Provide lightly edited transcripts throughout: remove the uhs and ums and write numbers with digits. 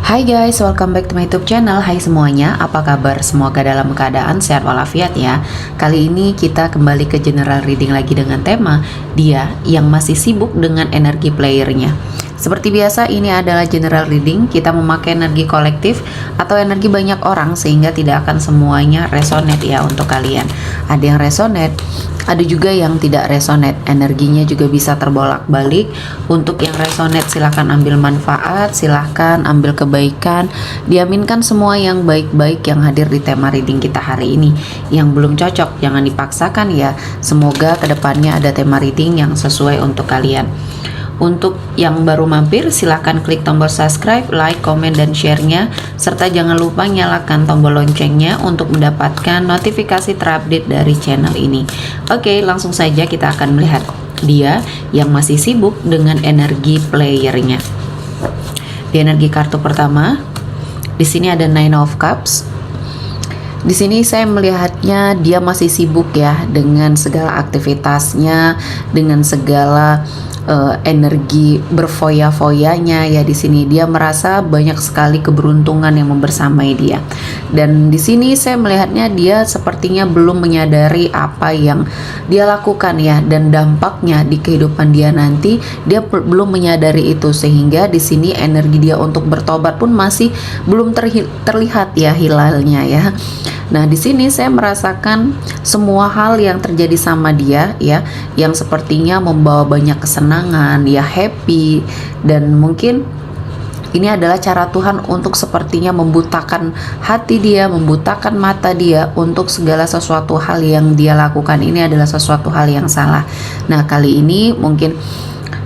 Hai guys, welcome back to my YouTube channel. Hai semuanya, apa kabar? Semoga dalam keadaan sehat walafiat ya. Kali ini kita kembali ke general reading lagi dengan tema dia yang masih sibuk dengan energi playernya. Seperti biasa, ini adalah general reading. Kita memakai energi kolektif atau energi banyak orang sehingga tidak akan semuanya resonate ya untuk kalian. Ada yang resonate, ada juga yang tidak resonate. Energinya juga bisa terbolak-balik. Untuk yang resonate silahkan ambil manfaat, silahkan ambil kebaikan. Diaminkan semua yang baik-baik yang hadir di tema reading kita hari ini. Yang belum cocok jangan dipaksakan ya. Semoga kedepannya ada tema reading yang sesuai untuk kalian. Untuk yang baru mampir, silahkan klik tombol subscribe, like, komen, dan share-nya. Serta jangan lupa nyalakan tombol loncengnya untuk mendapatkan notifikasi terupdate dari channel ini. Oke, langsung saja kita akan melihat dia yang masih sibuk dengan energi playernya. Di energi kartu pertama, di sini ada Nine of Cups. Di sini saya melihatnya dia masih sibuk ya dengan segala aktivitasnya, dengan segala energi berfoya-foyanya ya. Di sini dia merasa banyak sekali keberuntungan yang membersamai dia. Dan di sini saya melihatnya dia sepertinya belum menyadari apa yang dia lakukan ya, dan dampaknya di kehidupan dia nanti dia belum menyadari itu, sehingga di sini energi dia untuk bertobat pun masih belum terlihat ya hilalnya ya. Nah, di sini saya merasakan semua hal yang terjadi sama dia ya, yang sepertinya membawa banyak kesenangan, ya happy, dan mungkin ini adalah cara Tuhan untuk sepertinya membutakan hati dia, membutakan mata dia untuk segala sesuatu hal yang dia lakukan. Ini adalah sesuatu hal yang salah. Nah, kali ini mungkin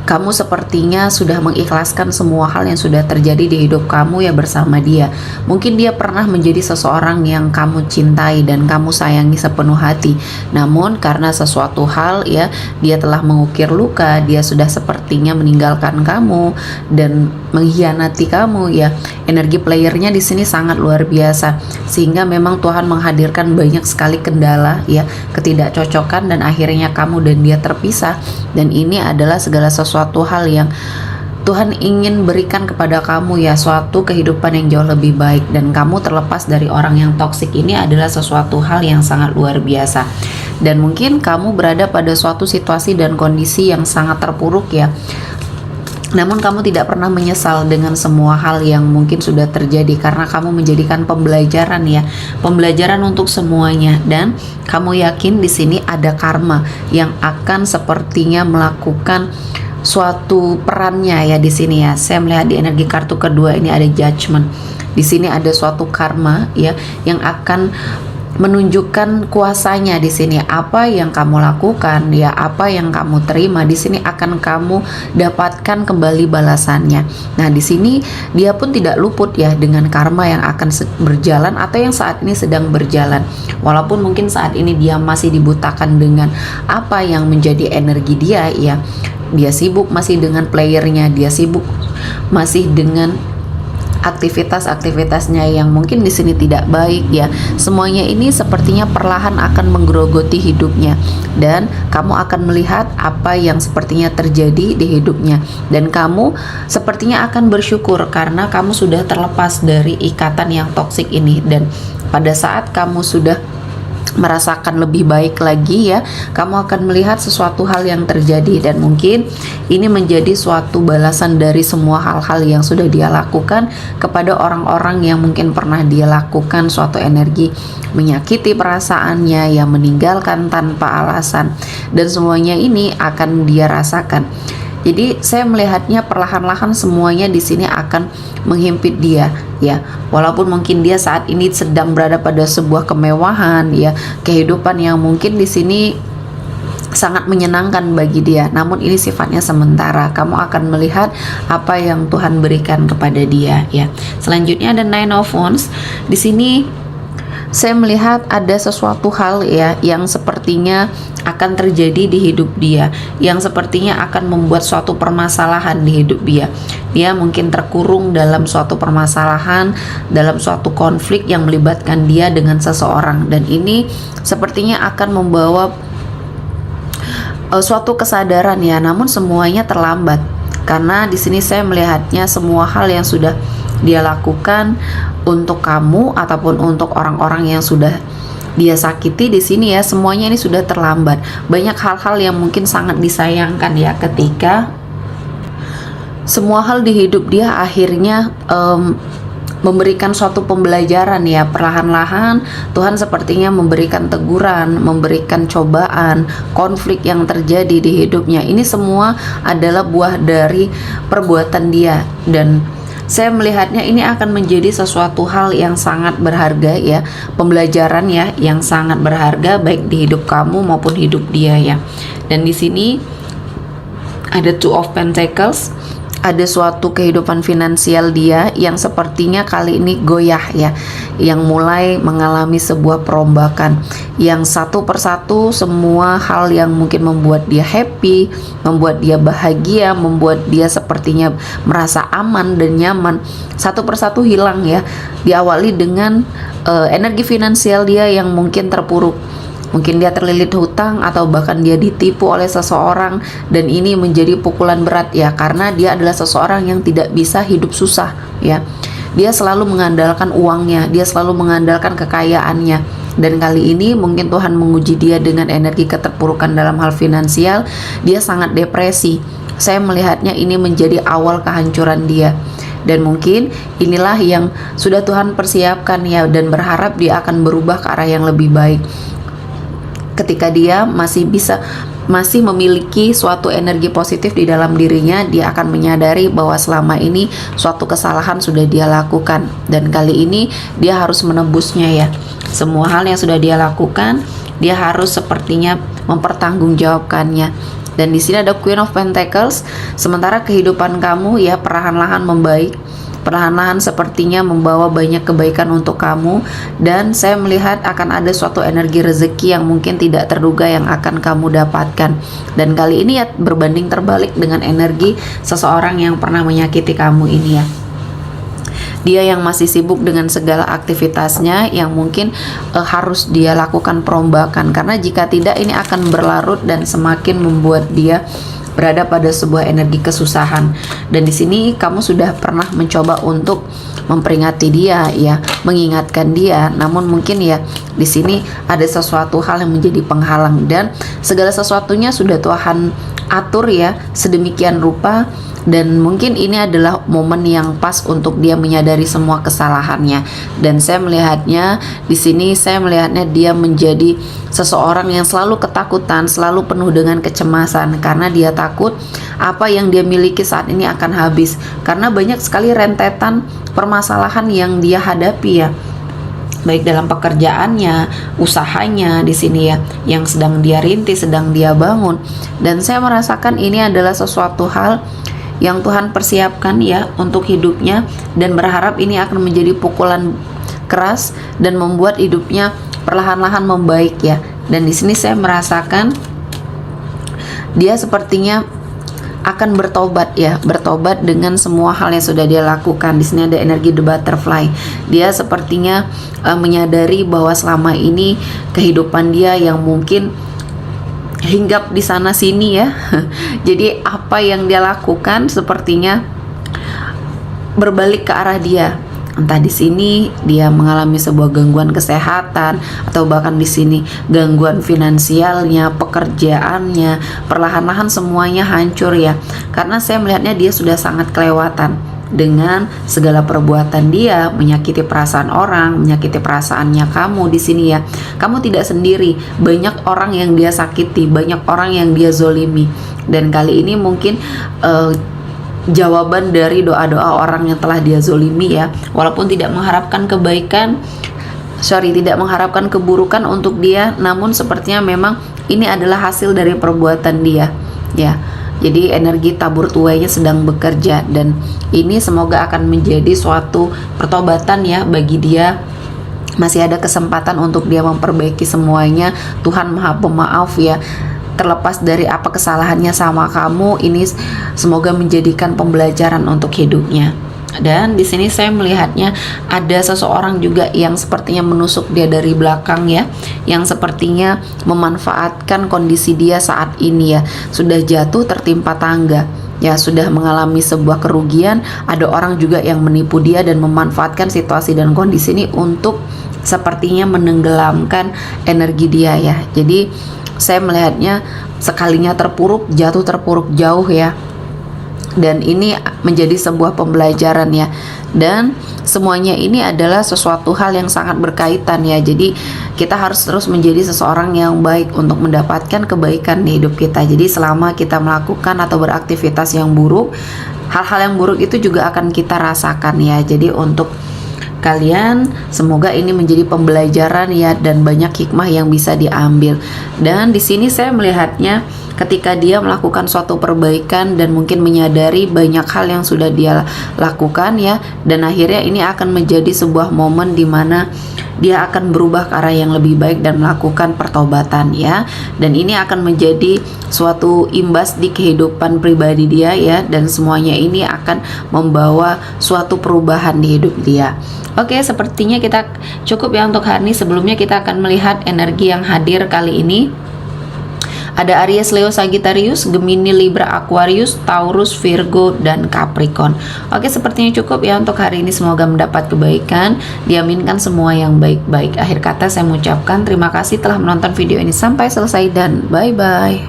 kamu sepertinya sudah mengikhlaskan semua hal yang sudah terjadi di hidup kamu ya bersama dia. Mungkin dia pernah menjadi seseorang yang kamu cintai dan kamu sayangi sepenuh hati. Namun karena sesuatu hal ya, dia telah mengukir luka, dia sudah sepertinya meninggalkan kamu dan mengkhianati kamu ya. Energi playernya di sini sangat luar biasa, sehingga memang Tuhan menghadirkan banyak sekali kendala ya, ketidakcocokan, dan akhirnya kamu dan dia terpisah. Dan ini adalah segala sesuatu hal yang Tuhan ingin berikan kepada kamu ya, suatu kehidupan yang jauh lebih baik, dan kamu terlepas dari orang yang toksik. Ini adalah sesuatu hal yang sangat luar biasa. Dan mungkin kamu berada pada suatu situasi dan kondisi yang sangat terpuruk ya, namun kamu tidak pernah menyesal dengan semua hal yang mungkin sudah terjadi, karena kamu menjadikan pembelajaran ya, pembelajaran untuk semuanya. Dan kamu yakin di sini ada karma yang akan sepertinya melakukan suatu perannya ya di sini ya. Saya melihat di energi kartu kedua ini ada Judgment. Di sini ada suatu karma ya yang akan menunjukkan kuasanya di sini. Apa yang kamu lakukan ya, apa yang kamu terima di sini akan kamu dapatkan kembali balasannya. Nah, di sini dia pun tidak luput ya dengan karma yang akan berjalan atau yang saat ini sedang berjalan. Walaupun mungkin saat ini dia masih dibutakan dengan apa yang menjadi energi dia ya. Dia sibuk masih dengan playernya, dia sibuk masih dengan aktivitas-aktivitasnya yang mungkin di sini tidak baik ya. Semuanya ini sepertinya perlahan akan menggerogoti hidupnya, dan kamu akan melihat apa yang sepertinya terjadi di hidupnya, dan kamu sepertinya akan bersyukur karena kamu sudah terlepas dari ikatan yang toksik ini. Dan pada saat kamu sudah merasakan lebih baik lagi ya, kamu akan melihat sesuatu hal yang terjadi, dan mungkin ini menjadi suatu balasan dari semua hal-hal yang sudah dia lakukan kepada orang-orang yang mungkin pernah dia lakukan suatu energi menyakiti perasaannya, yang meninggalkan tanpa alasan, dan semuanya ini akan dia rasakan. Jadi saya melihatnya perlahan-lahan semuanya di sini akan menghimpit dia ya. Walaupun mungkin dia saat ini sedang berada pada sebuah kemewahan ya, kehidupan yang mungkin di sini sangat menyenangkan bagi dia, namun ini sifatnya sementara. Kamu akan melihat apa yang Tuhan berikan kepada dia ya. Selanjutnya ada Nine of Wands. Di sini saya melihat ada sesuatu hal ya yang sepertinya akan terjadi di hidup dia, yang sepertinya akan membuat suatu permasalahan di hidup dia. Dia mungkin terkurung dalam suatu permasalahan, dalam suatu konflik yang melibatkan dia dengan seseorang, dan ini sepertinya akan membawa suatu kesadaran ya. Namun semuanya terlambat, karena di sini saya melihatnya semua hal yang sudah dia lakukan untuk kamu ataupun untuk orang-orang yang sudah dia sakiti di sini ya, semuanya ini sudah terlambat. Banyak hal-hal yang mungkin sangat disayangkan ya, ketika semua hal di hidup dia akhirnya memberikan suatu pembelajaran ya. Perlahan-lahan Tuhan sepertinya memberikan teguran, memberikan cobaan, konflik yang terjadi di hidupnya. Ini semua adalah buah dari perbuatan dia, dan saya melihatnya ini akan menjadi sesuatu hal yang sangat berharga ya, pembelajaran ya yang sangat berharga baik di hidup kamu maupun hidup dia ya. Dan di sini ada Two of Pentacles, ada suatu kehidupan finansial dia yang sepertinya kali ini goyah ya, yang mulai mengalami sebuah perombakan, yang satu persatu semua hal yang mungkin membuat dia happy, membuat dia bahagia, membuat dia sepertinya merasa aman dan nyaman, satu persatu hilang ya. Diawali dengan energi finansial dia yang mungkin terpuruk. Mungkin dia terlilit hutang atau bahkan dia ditipu oleh seseorang, dan ini menjadi pukulan berat ya, karena dia adalah seseorang yang tidak bisa hidup susah ya. Dia selalu mengandalkan uangnya, dia selalu mengandalkan kekayaannya, dan kali ini mungkin Tuhan menguji dia dengan energi keterpurukan dalam hal finansial. Dia sangat depresi. Saya melihatnya ini menjadi awal kehancuran dia, dan mungkin inilah yang sudah Tuhan persiapkan ya, dan berharap dia akan berubah ke arah yang lebih baik. Ketika dia masih memiliki suatu energi positif di dalam dirinya, dia akan menyadari bahwa selama ini suatu kesalahan sudah dia lakukan, dan kali ini dia harus menebusnya ya. Semua hal yang sudah dia lakukan, dia harus sepertinya mempertanggungjawabkannya. Dan di sini ada Queen of Pentacles. Sementara kehidupan kamu ya perlahan-lahan membaik, perlahan-lahan sepertinya membawa banyak kebaikan untuk kamu, dan saya melihat akan ada suatu energi rezeki yang mungkin tidak terduga yang akan kamu dapatkan. Dan kali ini ya berbanding terbalik dengan energi seseorang yang pernah menyakiti kamu ini ya. Dia yang masih sibuk dengan segala aktivitasnya yang mungkin harus dia lakukan perombakan, karena jika tidak ini akan berlarut dan semakin membuat dia berada pada sebuah energi kesusahan. Dan di sini kamu sudah pernah mencoba untuk memperingati dia ya, mengingatkan dia, namun mungkin ya di sini ada sesuatu hal yang menjadi penghalang, dan segala sesuatunya sudah Tuhan atur ya sedemikian rupa. Dan mungkin ini adalah momen yang pas untuk dia menyadari semua kesalahannya. Dan saya melihatnya di sini, saya melihatnya dia menjadi seseorang yang selalu ketakutan, selalu penuh dengan kecemasan, karena dia takut apa yang dia miliki saat ini akan habis, karena banyak sekali rentetan permasalahan yang dia hadapi ya, baik dalam pekerjaannya, usahanya di sini ya, yang sedang dia rintis, sedang dia bangun. Dan saya merasakan ini adalah sesuatu hal yang Tuhan persiapkan ya untuk hidupnya, dan berharap ini akan menjadi pukulan keras dan membuat hidupnya perlahan-lahan membaik ya. Dan di sini saya merasakan dia sepertinya akan bertobat ya, bertobat dengan semua hal yang sudah dia lakukan. Di sini ada energi the butterfly. Dia sepertinya menyadari bahwa selama ini kehidupan dia yang mungkin hinggap di sana sini ya. Jadi apa yang dia lakukan sepertinya berbalik ke arah dia. Entah di sini dia mengalami sebuah gangguan kesehatan, atau bahkan di sini gangguan finansialnya, pekerjaannya, perlahan-lahan semuanya hancur ya. Karena saya melihatnya dia sudah sangat kelewatan dengan segala perbuatan dia, menyakiti perasaan orang, menyakiti perasaannya kamu di sini ya. Kamu tidak sendiri, banyak orang yang dia sakiti, banyak orang yang dia zolimi. Dan kali ini mungkin jawaban dari doa-doa orang yang telah dia zolimi ya, walaupun tidak mengharapkan tidak mengharapkan keburukan untuk dia, namun sepertinya memang ini adalah hasil dari perbuatan dia ya. Jadi energi tabur tuainya sedang bekerja, dan ini semoga akan menjadi suatu pertobatan ya bagi dia. Masih ada kesempatan untuk dia memperbaiki semuanya. Tuhan Maha Pemaaf ya. Terlepas dari apa kesalahannya sama kamu, ini semoga menjadikan pembelajaran untuk hidupnya. Dan di sini saya melihatnya ada seseorang juga yang sepertinya menusuk dia dari belakang ya, yang sepertinya memanfaatkan kondisi dia saat ini ya, sudah jatuh tertimpa tangga. ya sudah mengalami sebuah kerugian, ada orang juga yang menipu dia dan memanfaatkan situasi dan kondisi ini untuk sepertinya menenggelamkan energi dia ya. Jadi saya melihatnya sekalinya terpuruk, jatuh terpuruk jauh ya. Dan ini menjadi sebuah pembelajaran ya. Dan semuanya ini adalah sesuatu hal yang sangat berkaitan ya. Jadi kita harus terus menjadi seseorang yang baik untuk mendapatkan kebaikan di hidup kita. Jadi selama kita melakukan atau beraktivitas yang buruk, hal-hal yang buruk itu juga akan kita rasakan ya. Jadi untuk kalian semoga ini menjadi pembelajaran ya, dan banyak hikmah yang bisa diambil. Dan di sini saya melihatnya ketika dia melakukan suatu perbaikan dan mungkin menyadari banyak hal yang sudah dia lakukan ya, dan akhirnya ini akan menjadi sebuah momen di mana dia akan berubah ke arah yang lebih baik dan melakukan pertobatan ya. Dan ini akan menjadi suatu imbas di kehidupan pribadi dia ya, dan semuanya ini akan membawa suatu perubahan di hidup dia. Oke, sepertinya kita cukup ya untuk hari ini. Sebelumnya kita akan melihat energi yang hadir kali ini. Ada Aries, Leo, Sagittarius, Gemini, Libra, Aquarius, Taurus, Virgo, dan Capricorn. Oke, sepertinya cukup ya untuk hari ini. Semoga mendapat kebaikan, diaminkan semua yang baik-baik. Akhir kata saya mengucapkan terima kasih telah menonton video ini sampai selesai dan bye-bye.